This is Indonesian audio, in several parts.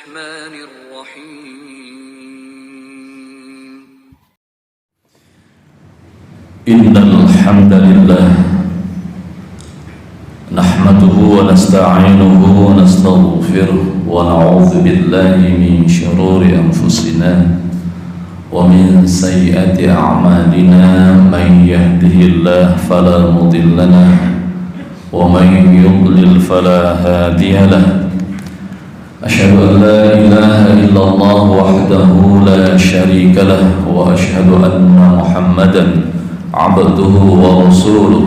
الرحمن الرحيم إن الحمد لله نحمده ونستعينه ونستغفره ونعوذ بالله من شرور أنفسنا ومن سيئات أعمالنا من يهده الله فلا مضل له ومن يضلل فلا هادي له أشهد أن لا إله إلا الله وحده لا شريك له وأشهد أن محمدا عبده ورسوله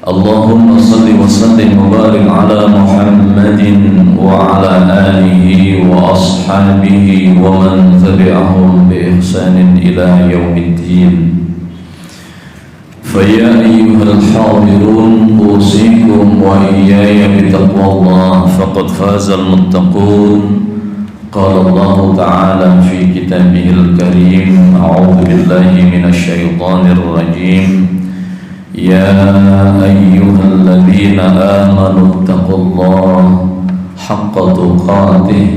اللهم صل وسلم وبارك على محمد وعلى آله وأصحابه ومن تبعهم بإحسان إلى يوم الدين فيا أيها الحاضرون أوصيكم وإياي بتقوى الله فقد فاز المتقون قال الله تعالى في كتابه الكريم أعوذ بالله من الشيطان الرجيم يا أيها الذين آمنوا اتقوا الله حق تقاته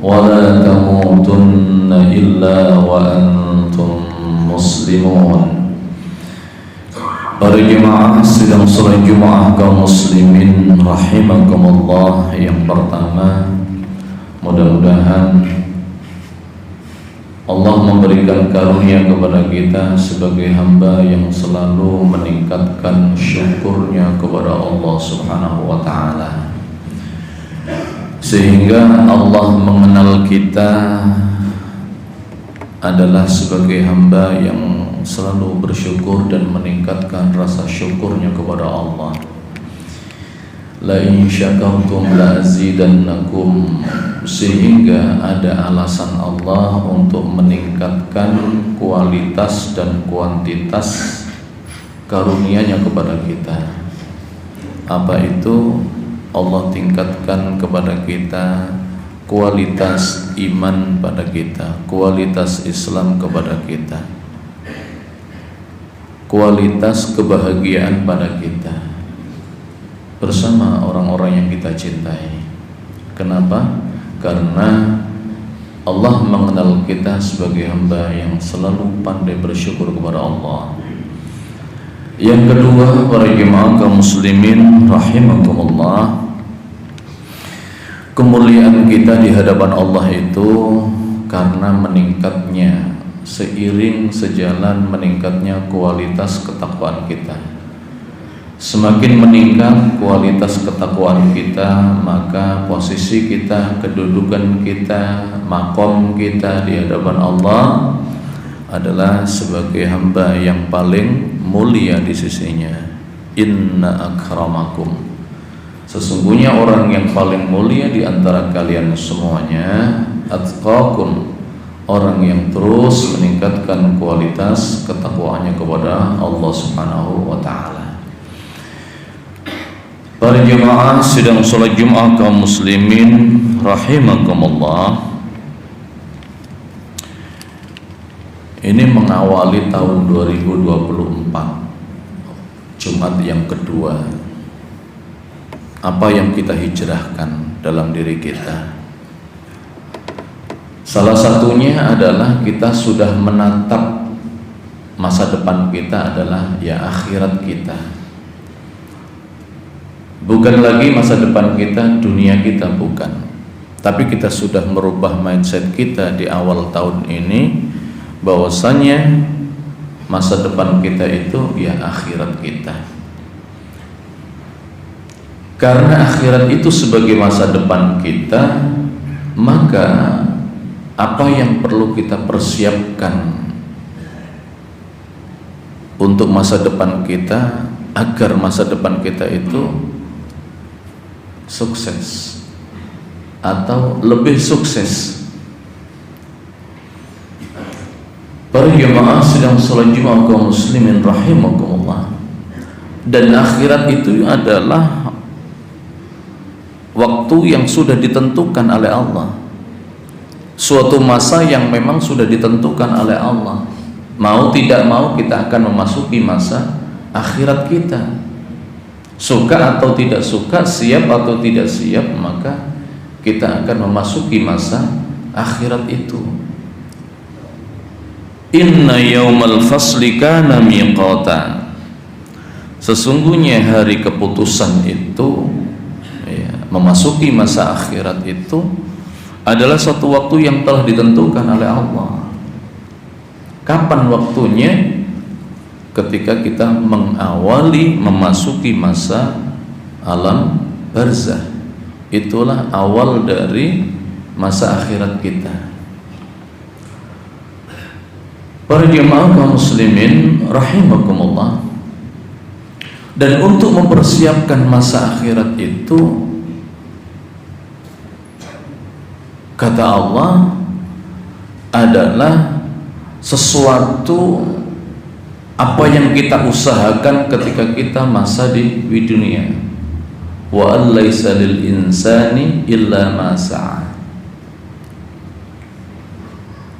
ولا تموتن إلا وأنتم مسلمون. Para jemaah sidang salat Jumat kaum muslimin rahimakumullah, yang pertama mudah-mudahan Allah memberikan karunia kepada kita sebagai hamba yang selalu meningkatkan syukurnya kepada Allah Subhanahu wa ta'ala, sehingga Allah mengenal kita adalah sebagai hamba yang selalu bersyukur dan meningkatkan rasa syukurnya kepada Allah. La in syakartum la azidannakum, sehingga ada alasan Allah untuk meningkatkan kualitas dan kuantitas karunia-Nya kepada kita. Apa itu? Allah tingkatkan kepada kita kualitas iman pada kita, kualitas Islam kepada kita, kualitas kebahagiaan pada kita bersama orang-orang yang kita cintai. Kenapa? Karena Allah mengenal kita sebagai hamba yang selalu pandai bersyukur kepada Allah. Yang kedua, para jemaah kaum muslimin rahimakumullah, kemuliaan kita di hadapan Allah itu karena meningkatnya, seiring sejalan meningkatnya kualitas ketakwaan kita. Semakin meningkat kualitas ketakwaan kita, maka posisi kita, kedudukan kita, makom kita di hadapan Allah adalah sebagai hamba yang paling mulia di sisinya. Inna akramakum, sesungguhnya orang yang paling mulia di antara kalian semuanya, atqakum, orang yang terus meningkatkan kualitas ketakwaannya kepada Allah Subhanahu wa ta'ala. Para jemaah sidang salat Jumat kaum muslimin rahimakumullah, ini mengawali tahun 2024, Jumat yang kedua. Apa yang kita hijrahkan dalam diri kita? Salah satunya adalah kita sudah menatap masa depan kita adalah ya akhirat kita. Bukan lagi masa depan kita, dunia kita, bukan. Tapi kita sudah merubah mindset kita di awal tahun ini, bahwasanya masa depan kita itu ya akhirat kita. Karena akhirat itu sebagai masa depan kita, maka apa yang perlu kita persiapkan untuk masa depan kita, agar masa depan kita itu sukses atau lebih sukses. Para jemaah sedang salat Jumat kaum muslimin rahimakumullah, dan akhirat itu adalah waktu yang sudah ditentukan oleh Allah, suatu masa yang memang sudah ditentukan oleh Allah. Mau tidak mau kita akan memasuki masa akhirat kita. Suka atau tidak suka, siap atau tidak siap, maka kita akan memasuki masa akhirat itu. Inna yaumal fasli kana miqata. Sesungguhnya hari keputusan itu, ya, memasuki masa akhirat itu adalah suatu waktu yang telah ditentukan oleh Allah. Kapan waktunya? Ketika kita mengawali memasuki masa alam barzah. Itulah awal dari masa akhirat kita. Para jemaah kaum muslimin rahimakumullah. Dan untuk mempersiapkan masa akhirat itu, kata Allah, adalah sesuatu apa yang kita usahakan ketika kita masa di dunia. Wa allaisa lil insani illa ma sa'a.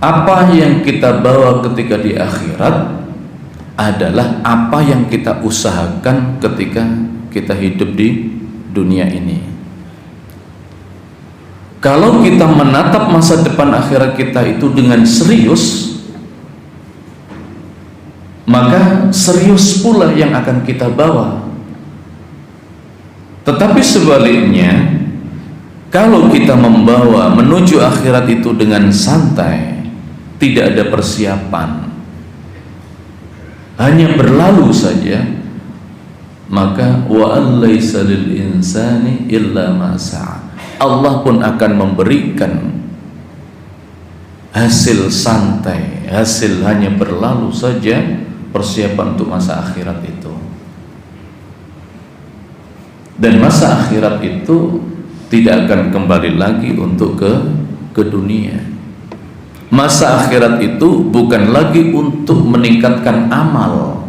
Apa yang kita bawa ketika di akhirat adalah apa yang kita usahakan ketika kita hidup di dunia ini. Kalau kita menatap masa depan akhirat kita itu dengan serius, maka serius pula yang akan kita bawa. Tetapi sebaliknya, kalau kita membawa menuju akhirat itu dengan santai, tidak ada persiapan, hanya berlalu saja, maka wa allaisa lil insani illa ma sa'a. Allah pun akan memberikan hasil santai, hasil hanya berlalu saja, persiapan untuk masa akhirat itu. Dan masa akhirat itu tidak akan kembali lagi untuk ke dunia. Masa akhirat itu bukan lagi untuk meningkatkan amal,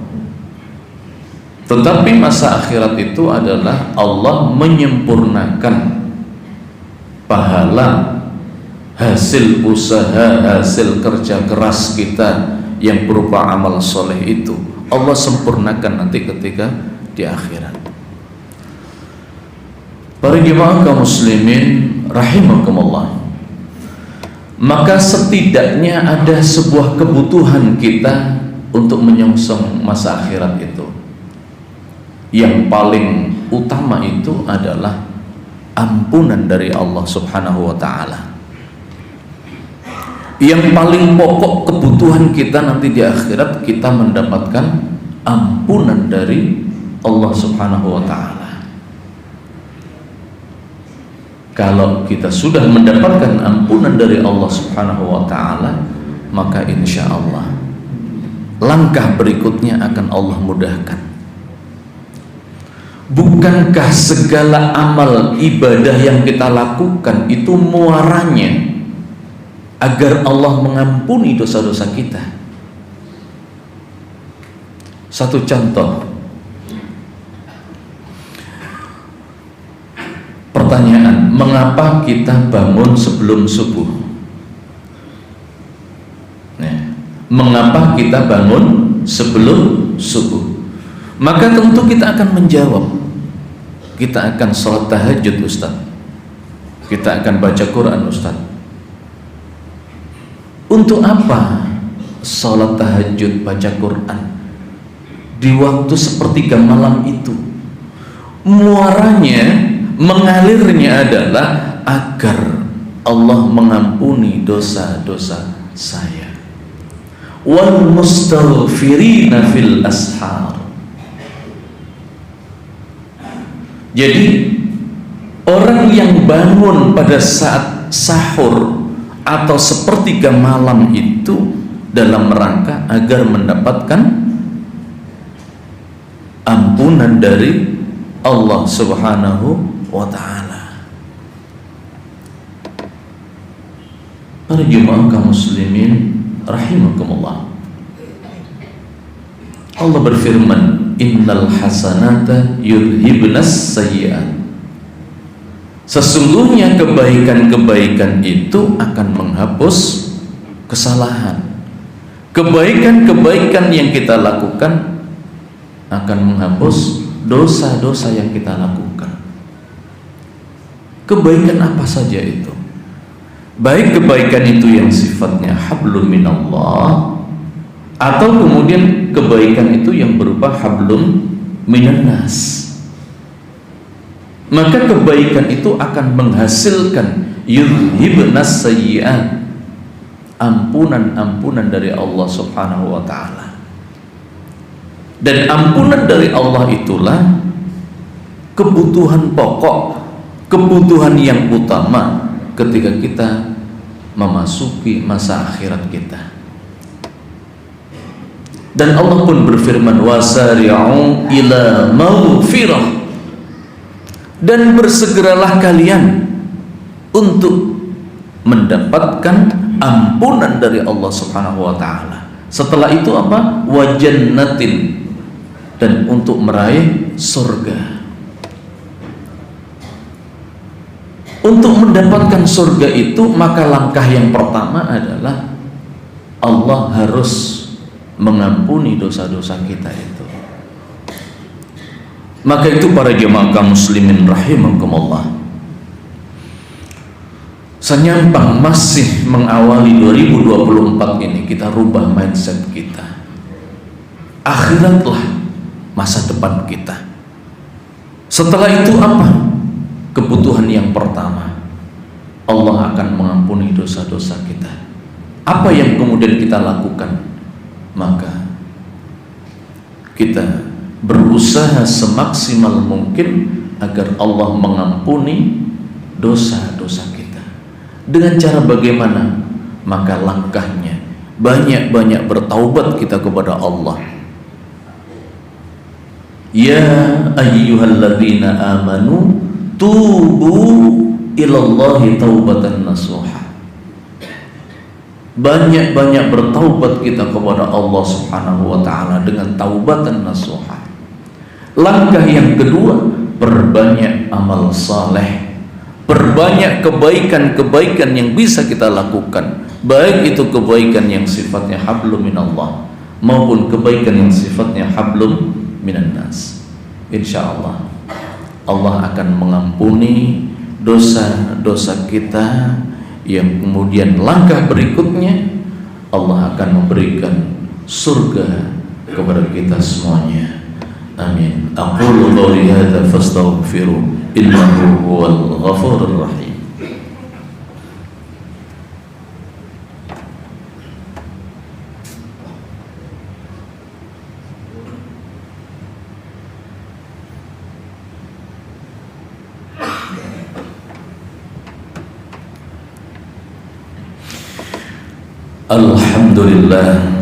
tetapi masa akhirat itu adalah Allah menyempurnakan pahala hasil usaha, hasil kerja keras kita yang berupa amal soleh itu. Allah sempurnakan nanti ketika di akhirat. Para jemaah kaum muslimin rahimakumullah. Maka setidaknya ada sebuah kebutuhan kita untuk menyongsong masa akhirat itu. Yang paling utama itu adalah ampunan dari Allah Subhanahu wa ta'ala. Yang paling pokok kebutuhan kita nanti di akhirat, kita mendapatkan ampunan dari Allah Subhanahu wa ta'ala. Kalau kita sudah mendapatkan ampunan dari Allah Subhanahu wa ta'ala, maka insya Allah langkah berikutnya akan Allah mudahkan. Bukankah segala amal ibadah yang kita lakukan itu muaranya agar Allah mengampuni dosa-dosa kita? Satu contoh, pertanyaan, mengapa kita bangun sebelum subuh? Mengapa kita bangun sebelum subuh? Maka tentu kita akan menjawab, kita akan sholat tahajud Ustaz, kita akan baca Quran Ustaz. Untuk apa sholat tahajud, baca Quran di waktu sepertiga malam itu? Muaranya, mengalirnya adalah agar Allah mengampuni dosa-dosa saya. Wal mustaghfirina fil ashar. Jadi orang yang bangun pada saat sahur atau sepertiga malam itu dalam rangka agar mendapatkan ampunan dari Allah Subhanahu wa ta'ala. Para jemaah kaum muslimin rahimakumullah, Allah berfirman, innal hasanata yudhibnas sayyi'at. Sesungguhnya kebaikan-kebaikan itu akan menghapus kesalahan. Kebaikan-kebaikan yang kita lakukan akan menghapus dosa-dosa yang kita lakukan. Kebaikan apa saja itu, baik kebaikan itu yang sifatnya hablum minallah, atau kemudian kebaikan itu yang berupa hablum minannas. Maka kebaikan itu akan menghasilkan yudhibnas sayyi'at, ampunan-ampunan dari Allah Subhanahu wa ta'ala. Dan ampunan dari Allah itulah kebutuhan pokok, kebutuhan yang utama ketika kita memasuki masa akhirat kita. Dan Allah pun berfirman, wasari'u ila maghfirah, dan bersegeralah kalian untuk mendapatkan ampunan dari Allah Subhanahu wa ta'ala. Setelah itu apa? Wa jannatin, dan untuk meraih surga. Untuk mendapatkan surga itu, maka langkah yang pertama adalah Allah harus mengampuni dosa-dosa kita itu. Maka itu para jemaah kaum muslimin rahimakumullah, senyampang masih mengawali 2024 ini, kita rubah mindset kita. Akhiratlah masa depan kita. Setelah itu apa? Kebutuhan yang pertama, Allah akan mengampuni dosa-dosa kita. Apa yang kemudian kita lakukan? Maka kita berusaha semaksimal mungkin agar Allah mengampuni dosa-dosa kita. Dengan cara bagaimana? Maka langkahnya banyak-banyak bertaubat kita kepada Allah. Ya ayyuhalladzina amanu tubu ilallahi taubatan nasuha. Banyak-banyak bertaubat kita kepada Allah Subhanahu wa ta'ala dengan taubatan nasuha. Langkah yang kedua, perbanyak amal saleh, perbanyak kebaikan-kebaikan yang bisa kita lakukan, baik itu kebaikan yang sifatnya hablum minallah maupun kebaikan yang sifatnya hablum minannas. Insyaallah Allah akan mengampuni dosa-dosa kita, yang kemudian langkah berikutnya Allah akan memberikan surga kepada kita semuanya. Amin. Aqulu qawli hadza fastaghfiru innahu huwal ghafurur rahim. Alhamdulillah.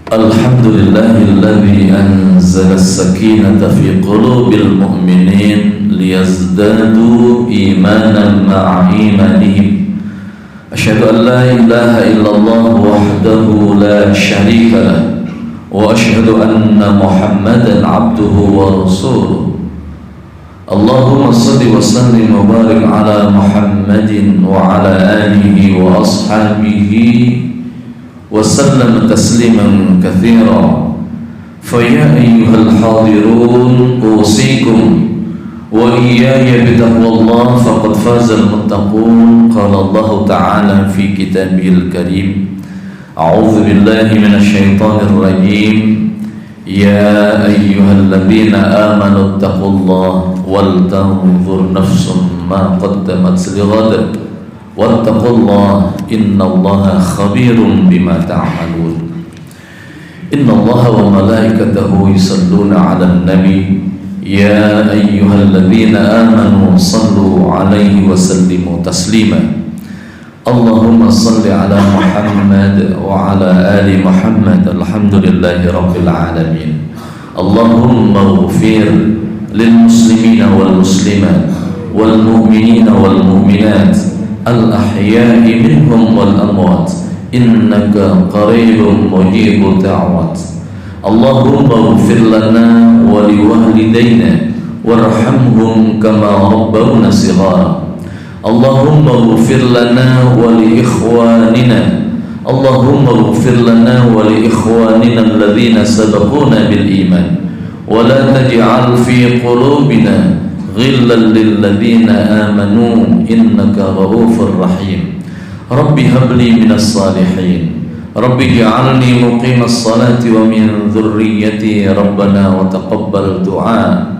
Alhamdulillahilladzi anzala as-sakinata fi qulubil mu'minin liyazdadu imanan ma'a imanihim. Asyhadu an la ilaha illallah wahdahu la syarika lah, wa asyhadu anna Muhammadan abduhu wa rasuluh. Allahumma salli wa sallim wa barik ala Muhammadin wa ala alihi wa ashabihi وسلم تسليما كثيرا. فيا أيها الحاضرون أوصيكم وإياي بتقوى الله فقد فاز المتقون. قال الله تعالى في كتابه الكريم أعوذ بالله من الشيطان الرجيم يا أيها الذين آمنوا اتقوا الله ولتنظر نفس ما قدمت لغد واتقوا الله إن الله خبير بما تعملون. إن الله وملائكته يصلون على النبي يا أيها الذين آمنوا صلوا عليه وسلموا تسليما. اللهم صل على محمد وعلى آل محمد. الحمد لله رب العالمين. اللهم اغفر للمسلمين والمسلمات والمؤمنين والمؤمنات الأحياء منهم والأموات إنك قريب مجيب الدعوات. اللهم اغفر لنا ولوالدينا وارحمهم كما ربونا صغارا. اللهم اغفر لنا ولإخواننا. اللهم اغفر لنا ولإخواننا الذين سبقونا بالإيمان ولا تجعل في قلوبنا ghillan lil ladzina amanu innaka ra'ufur rahim. Rabbi habli minas salihin. Rabbi ij'alni muqimas salati wa min dhurriyyati rabbana wa taqabbal du'a.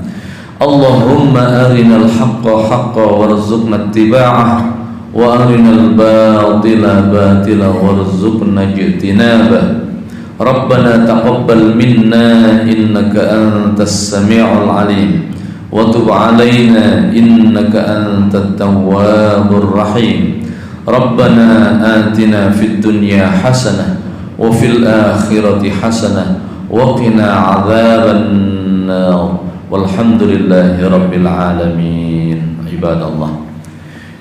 Allahumma arinal haqqa haqqan warzuqna ittiba'ah wa arinal batila batila warzuqna ijtinabah. Rabbana taqabbal minna innaka antas sami'ul alim wa tub 'alaina innaka antat tawwabur rahim. Rabbana atina fid dunya hasanah wa fil akhirati hasanah wa qina 'adzaban nar. Walhamdulillahi rabbil alamin. Ibadallah,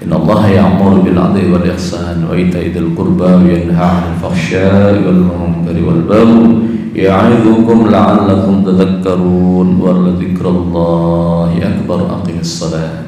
innallaha ya'muru bil 'adli wal ihsan wa ita'i dzil qurba wa yanha 'anil fahsya'i wal munkari wal baghi ya'idzukum la'allakum tadhakkarun. Wa la dzikrullahi akbar. Aqimis shalah.